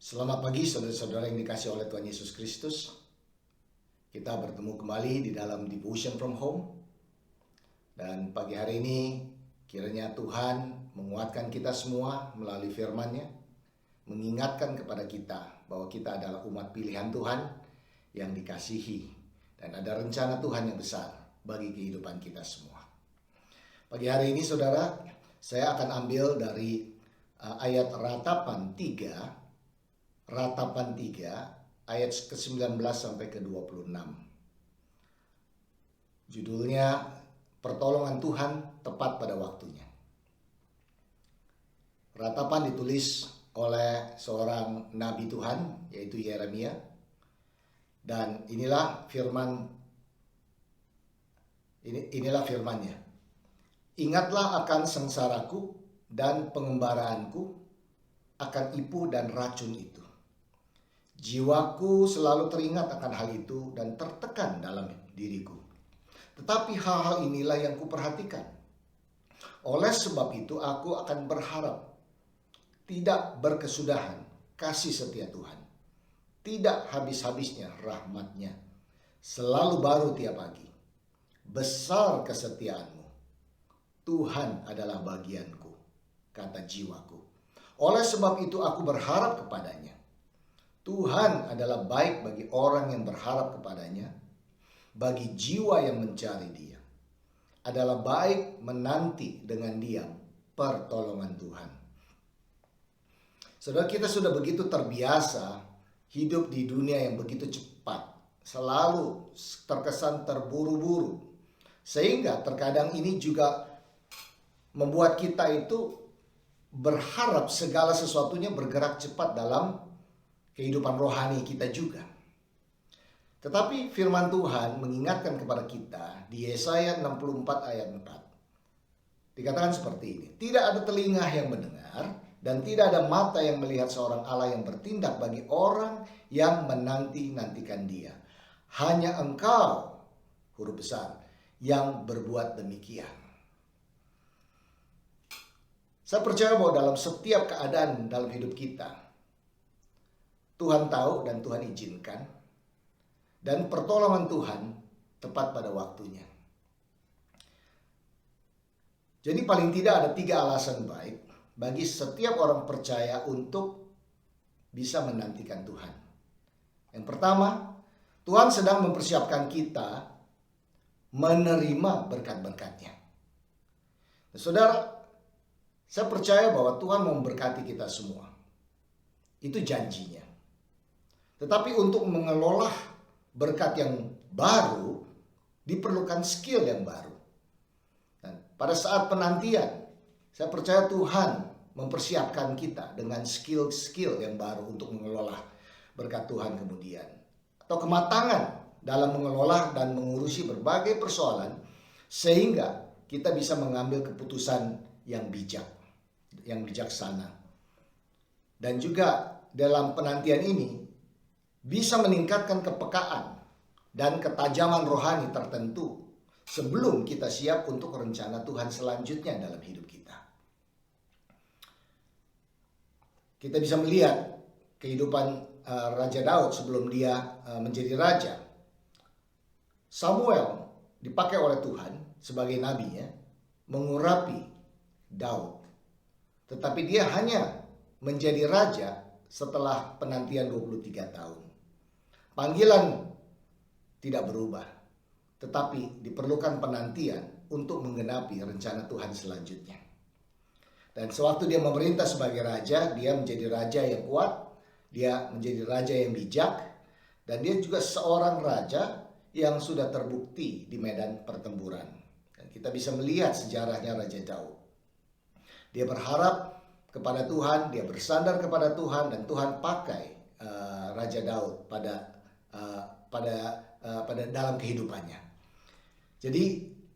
Selamat pagi saudara-saudara yang dikasihi oleh Tuhan Yesus Kristus. Kita bertemu kembali di dalam Devotion from Home. Dan pagi hari ini kiranya Tuhan menguatkan kita semua melalui firman-Nya, mengingatkan kepada kita bahwa kita adalah umat pilihan Tuhan yang dikasihi dan ada rencana Tuhan yang besar bagi kehidupan kita semua. Pagi hari ini saudara, saya akan ambil dari ayat Ratapan 3 ayat ke-19 sampai ke-26. Judulnya Pertolongan Tuhan Tepat pada Waktunya. Ratapan ditulis oleh seorang nabi Tuhan, yaitu Yeremia. Dan inilah firman-Nya. Ingatlah akan sengsaraku dan pengembaraanku, akan ipu dan racun itu. Jiwaku selalu teringat akan hal itu dan tertekan dalam diriku. Tetapi hal-hal inilah yang kuperhatikan. Oleh sebab itu aku akan berharap tidak berkesudahan kasih setia Tuhan. Tidak habis-habisnya rahmat-Nya. Selalu baru tiap pagi. Besar kesetiaan-Mu. Tuhan adalah bagianku, kata jiwaku. Oleh sebab itu aku berharap kepada-Nya. Tuhan adalah baik bagi orang yang berharap kepada-Nya, bagi jiwa yang mencari Dia. Adalah baik menanti dengan diam pertolongan Tuhan. Saudara, kita sudah begitu terbiasa hidup di dunia yang begitu cepat, selalu terkesan terburu-buru. Sehingga terkadang ini juga membuat kita itu berharap segala sesuatunya bergerak cepat dalam kehidupan rohani kita juga. Tetapi firman Tuhan mengingatkan kepada kita di Yesaya 64 ayat 4. Dikatakan seperti ini. Tidak ada telinga yang mendengar dan tidak ada mata yang melihat seorang Allah yang bertindak bagi orang yang menanti-nantikan Dia. Hanya Engkau, huruf besar, yang berbuat demikian. Saya percaya bahwa dalam setiap keadaan dalam hidup kita, Tuhan tahu dan Tuhan izinkan. Dan pertolongan Tuhan tepat pada waktunya. Jadi paling tidak ada 3 alasan baik bagi setiap orang percaya untuk bisa menantikan Tuhan. Yang pertama, Tuhan sedang mempersiapkan kita menerima berkat-berkat-Nya. Nah, saudara, saya percaya bahwa Tuhan mau memberkati kita semua. Itu janjinya. Tetapi untuk mengelola berkat yang baru, diperlukan skill yang baru. Dan pada saat penantian, saya percaya Tuhan mempersiapkan kita dengan skill-skill yang baru untuk mengelola berkat Tuhan kemudian. Atau kematangan dalam mengelola dan mengurusi berbagai persoalan, sehingga kita bisa mengambil keputusan yang bijak, yang bijaksana. Dan juga dalam penantian ini, bisa meningkatkan kepekaan dan ketajaman rohani tertentu sebelum kita siap untuk rencana Tuhan selanjutnya dalam hidup kita. Kita bisa melihat kehidupan Raja Daud sebelum dia menjadi raja. Samuel dipakai oleh Tuhan sebagai nabinya mengurapi Daud. Tetapi dia hanya menjadi raja setelah penantian 23 tahun. Panggilan tidak berubah, tetapi diperlukan penantian untuk menggenapi rencana Tuhan selanjutnya. Dan sewaktu dia memerintah sebagai raja, dia menjadi raja yang kuat, dia menjadi raja yang bijak, dan dia juga seorang raja yang sudah terbukti di medan pertempuran. Dan kita bisa melihat sejarahnya Raja Daud. Dia berharap kepada Tuhan, dia bersandar kepada Tuhan, dan Tuhan pakai Raja Daud pada dalam kehidupannya. Jadi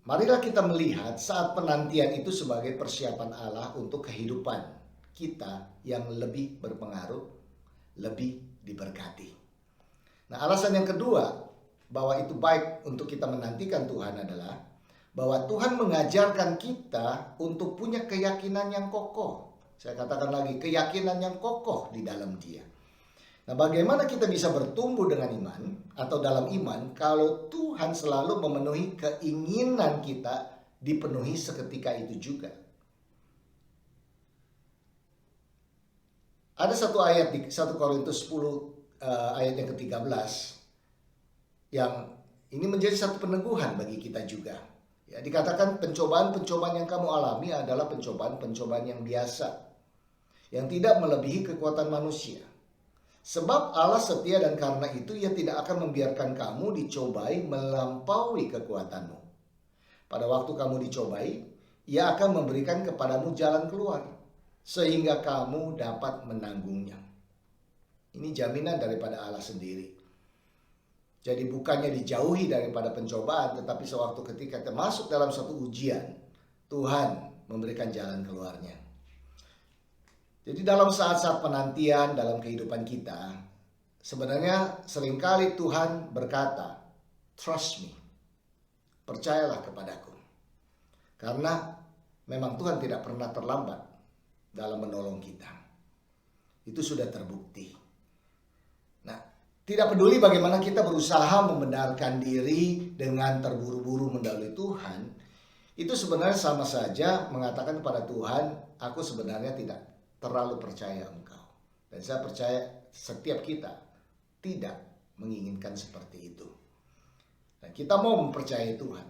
marilah kita melihat saat penantian itu sebagai persiapan Allah untuk kehidupan kita yang lebih berpengaruh, lebih diberkati. Nah, alasan yang kedua bahwa itu baik untuk kita menantikan Tuhan adalah bahwa Tuhan mengajarkan kita untuk punya keyakinan yang kokoh. Saya katakan lagi, keyakinan yang kokoh di dalam Dia. Nah, bagaimana kita bisa bertumbuh dengan iman atau dalam iman kalau Tuhan selalu memenuhi keinginan kita dipenuhi seketika itu juga? Ada satu ayat di 1 Korintus 10 ayat yang ke-13 yang ini menjadi satu peneguhan bagi kita juga. Ya, dikatakan pencobaan-pencobaan yang kamu alami adalah pencobaan-pencobaan yang biasa, yang tidak melebihi kekuatan manusia. Sebab Allah setia dan karena itu Ia tidak akan membiarkan kamu dicobai melampaui kekuatanmu. Pada waktu kamu dicobai, Ia akan memberikan kepadamu jalan keluar, sehingga kamu dapat menanggungnya. Ini jaminan daripada Allah sendiri. Jadi bukannya dijauhi daripada pencobaan, tetapi sewaktu ketika kita masuk dalam satu ujian, Tuhan memberikan jalan keluarnya. Jadi dalam saat-saat penantian dalam kehidupan kita, sebenarnya seringkali Tuhan berkata, trust me, percayalah kepadaku. Karena memang Tuhan tidak pernah terlambat dalam menolong kita. Itu sudah terbukti. Nah, tidak peduli bagaimana kita berusaha membenarkan diri dengan terburu-buru mendahului Tuhan, itu sebenarnya sama saja mengatakan kepada Tuhan, aku sebenarnya tidak terlalu percaya Engkau. Dan saya percaya setiap kita tidak menginginkan seperti itu. Dan kita mau mempercayai Tuhan,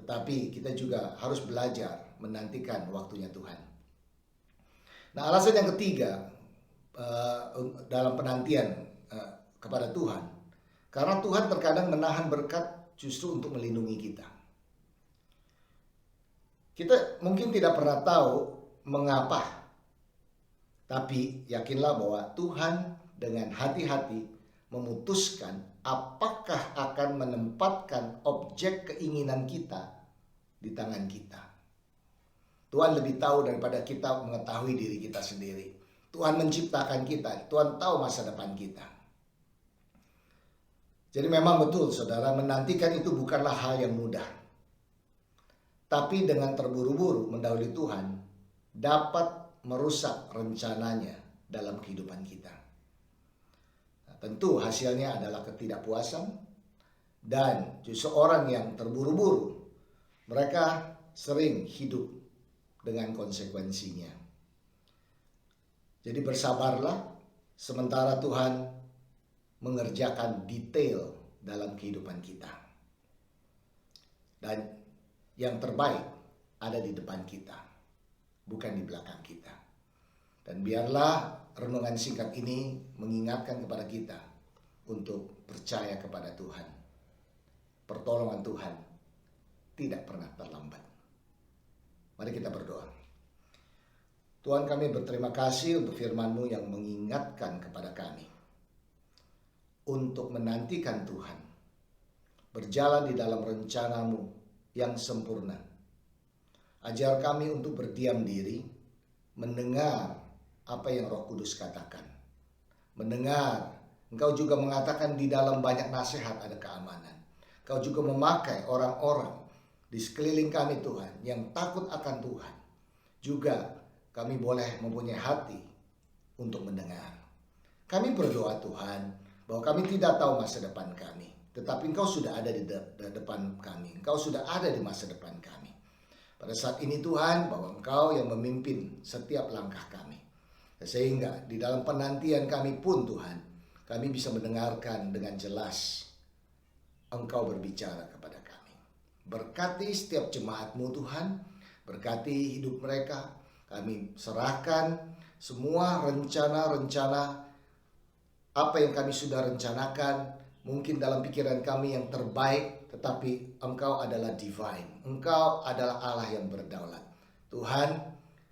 tetapi kita juga harus belajar menantikan waktunya Tuhan. Nah, alasan yang ketiga dalam penantian kepada Tuhan, karena Tuhan terkadang menahan berkat justru untuk melindungi kita. Kita mungkin tidak pernah tahu mengapa, tapi yakinlah bahwa Tuhan dengan hati-hati memutuskan apakah akan menempatkan objek keinginan kita di tangan kita. Tuhan lebih tahu daripada kita mengetahui diri kita sendiri. Tuhan menciptakan kita, Tuhan tahu masa depan kita. Jadi memang betul saudara, menantikan itu bukanlah hal yang mudah. Tapi dengan terburu-buru mendahului Tuhan dapat merusak rencananya dalam kehidupan kita. Nah, tentu hasilnya adalah ketidakpuasan dan justru orang yang terburu-buru, mereka sering hidup dengan konsekuensinya. Jadi bersabarlah sementara Tuhan mengerjakan detail dalam kehidupan kita. Dan yang terbaik ada di depan kita, bukan di belakang kita. Dan biarlah renungan singkat ini mengingatkan kepada kita untuk percaya kepada Tuhan. Pertolongan Tuhan tidak pernah terlambat. Mari kita berdoa. Tuhan, kami berterima kasih untuk firman-Mu yang mengingatkan kepada kami untuk menantikan Tuhan, berjalan di dalam rencana-Mu yang sempurna. Ajar kami untuk berdiam diri, mendengar apa yang Roh Kudus katakan. Mendengar, Engkau juga mengatakan di dalam banyak nasihat ada keamanan. Engkau juga memakai orang-orang di sekeliling kami Tuhan yang takut akan Tuhan. Juga kami boleh mempunyai hati untuk mendengar. Kami berdoa Tuhan, bahwa kami tidak tahu masa depan kami, tetapi Engkau sudah ada di depan kami. Engkau sudah ada di masa depan kami. Pada saat ini Tuhan, bahwa Engkau yang memimpin setiap langkah kami. Sehingga di dalam penantian kami pun Tuhan, kami bisa mendengarkan dengan jelas Engkau berbicara kepada kami. Berkati setiap jemaat-Mu Tuhan, berkati hidup mereka. Kami serahkan semua rencana-rencana apa yang kami sudah rencanakan, mungkin dalam pikiran kami yang terbaik, tetapi Engkau adalah divine. Engkau adalah Allah yang berdaulat. Tuhan,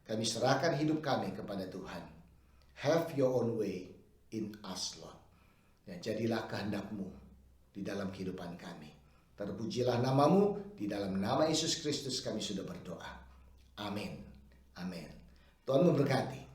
kami serahkan hidup kami kepada Tuhan. Have your own way in us, Lord. Ya, jadilah kehendak-Mu di dalam kehidupan kami. Terpujilah nama-Mu, di dalam nama Yesus Kristus kami sudah berdoa. Amin. Amin. Tuhan memberkati.